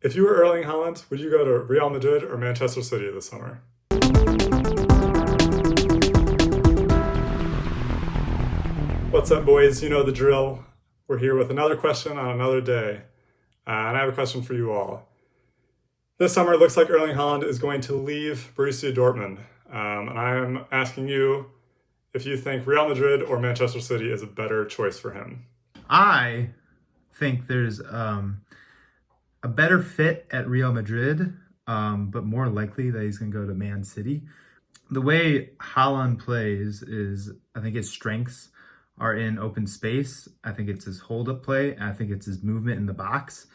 If you were Erling Haaland, would you go to Real Madrid or Manchester City this summer? What's up, boys? You know the drill. We're here with another question on another day. And I have a question for you all. This summer, it looks like Erling Haaland is going to leave Borussia Dortmund. And I am asking you if you think Real Madrid or Manchester City is a better choice for him. I think there's a better fit at Real Madrid, but more likely that he's going to go to Man City. The way Haaland plays is, I think his strengths are in open space. I think it's his hold-up play, and I think it's his movement in the box.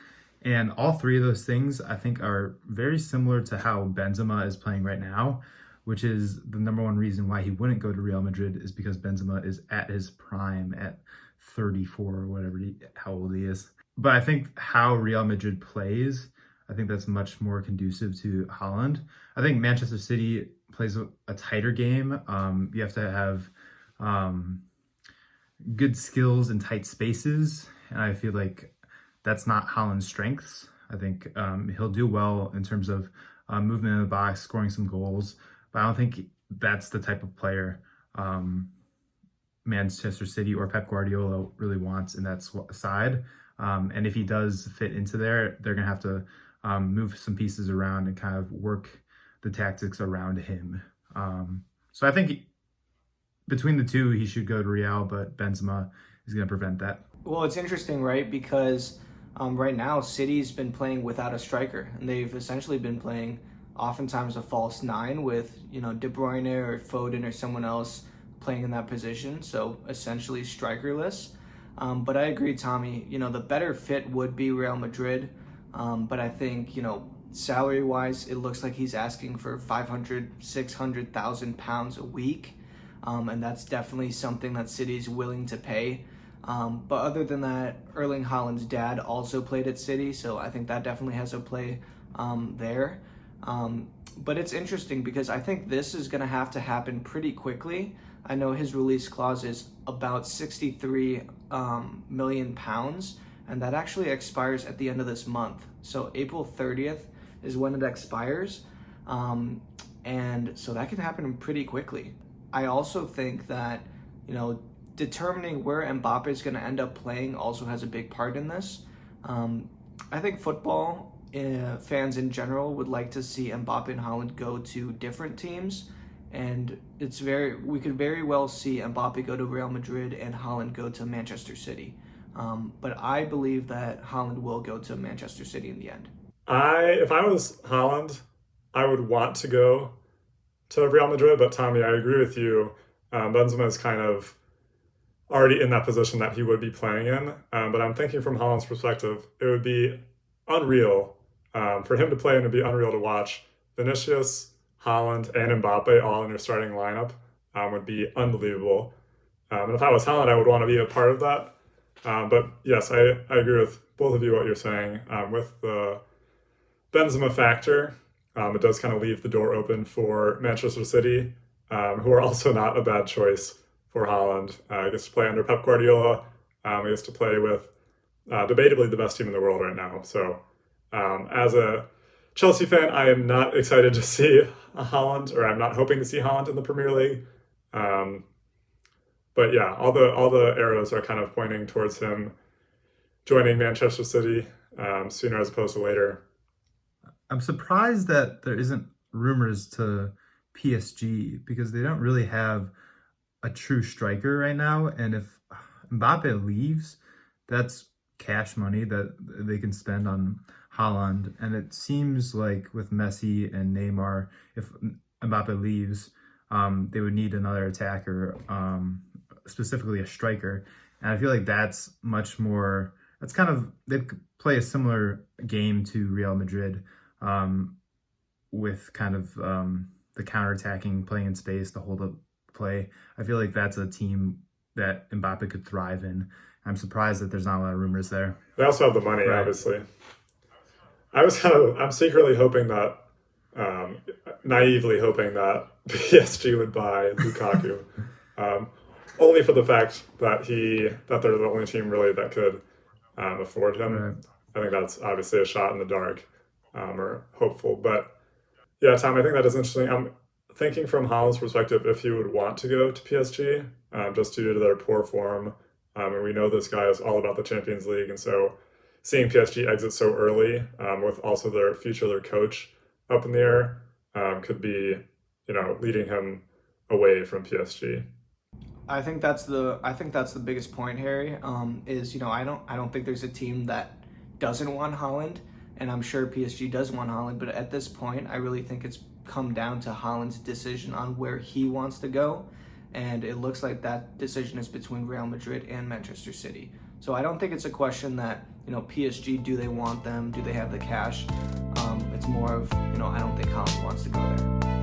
And all three of those things, I think, are very similar to how Benzema is playing right now, which is the number one reason why he wouldn't go to Real Madrid is because Benzema is at his prime at 34 or whatever, how old he is. But I think how Real Madrid plays, I think that's much more conducive to Haaland. I think Manchester City plays a tighter game. You have to have good skills in tight spaces, and I feel like that's not Haaland's strengths. I think he'll do well in terms of movement in the box, scoring some goals, but I don't think that's the type of player Manchester City or Pep Guardiola really wants in that side. And if he does fit into there, they're going to have to move some pieces around and kind of work the tactics around him. So I think between the two, he should go to Real, but Benzema is going to prevent that. Well, it's interesting, right? Because right now, City's been playing without a striker, and they've essentially been playing oftentimes a false nine with, De Bruyne or Foden or someone else playing in that position. So essentially strikerless. But I agree, Tommy, the better fit would be Real Madrid. But I think, salary-wise, it looks like he's asking for 600,000 pounds a week. And that's definitely something that City's willing to pay. But other than that, Erling Haaland's dad also played at City, so I think that definitely has a play there. But it's interesting because I think this is going to have to happen pretty quickly. I know his release clause is about 63 million pounds, and that actually expires at the end of this month. So April 30th is when it expires, and so that can happen pretty quickly. I also think that, determining where Mbappe is going to end up playing also has a big part in this. I think football fans in general would like to see Mbappe and Haaland go to different teams, and we could very well see Mbappe go to Real Madrid and Haaland go to Manchester City. But I believe that Haaland will go to Manchester City in the end. If I was Haaland, I would want to go to Real Madrid, but Tommy, I agree with you. Benzema is kind of already in that position that he would be playing in. But I'm thinking from Haaland's perspective, it would be unreal for him to play, and it'd be unreal to watch. Vinicius, Haaland, and Mbappe all in your starting lineup would be unbelievable. And if I was Haaland, I would want to be a part of that. But yes, I agree with both of you what you're saying. With the Benzema factor, it does kind of leave the door open for Manchester City, who are also not a bad choice for Haaland. He gets to play under Pep Guardiola. He gets to play with debatably the best team in the world right now. So as a Chelsea fan, I am not excited to see Haaland, or I'm not hoping to see Haaland in the Premier League. But yeah, all the arrows are kind of pointing towards him joining Manchester City sooner as opposed to later. I'm surprised that there isn't rumors to PSG because they don't really have a true striker right now. And if Mbappe leaves, that's cash money that they can spend on Haaland. And it seems like with Messi and Neymar, if Mbappe leaves, they would need another attacker, specifically a striker. And I feel like that's they play a similar game to Real Madrid. With kind of the counterattacking, playing in space, the hold-up play. I feel like that's a team that Mbappe could thrive in. I'm surprised that there's not a lot of rumors there. They also have the money, right? Obviously. I'm secretly hoping that, naively hoping that PSG would buy Lukaku, only for the fact that they're the only team really that could afford him. Right. I think that's obviously a shot in the dark. or hopeful. But yeah, Tom, I think that is interesting. I'm thinking from Haaland's perspective if he would want to go to PSG, just due to their poor form. And we know this guy is all about the Champions League. And so seeing PSG exit so early, with also their future, their coach up in the air, could be, leading him away from PSG. I think that's the biggest point, Harry. Is I don't think there's a team that doesn't want Haaland, and I'm sure PSG does want Haaland. But at this point, I really think it's come down to Haaland's decision on where he wants to go, and it looks like that decision is between Real Madrid and Manchester City. So I don't think it's a question that PSG, do they want them? Do they have the cash? It's more of I don't think Haaland wants to go there.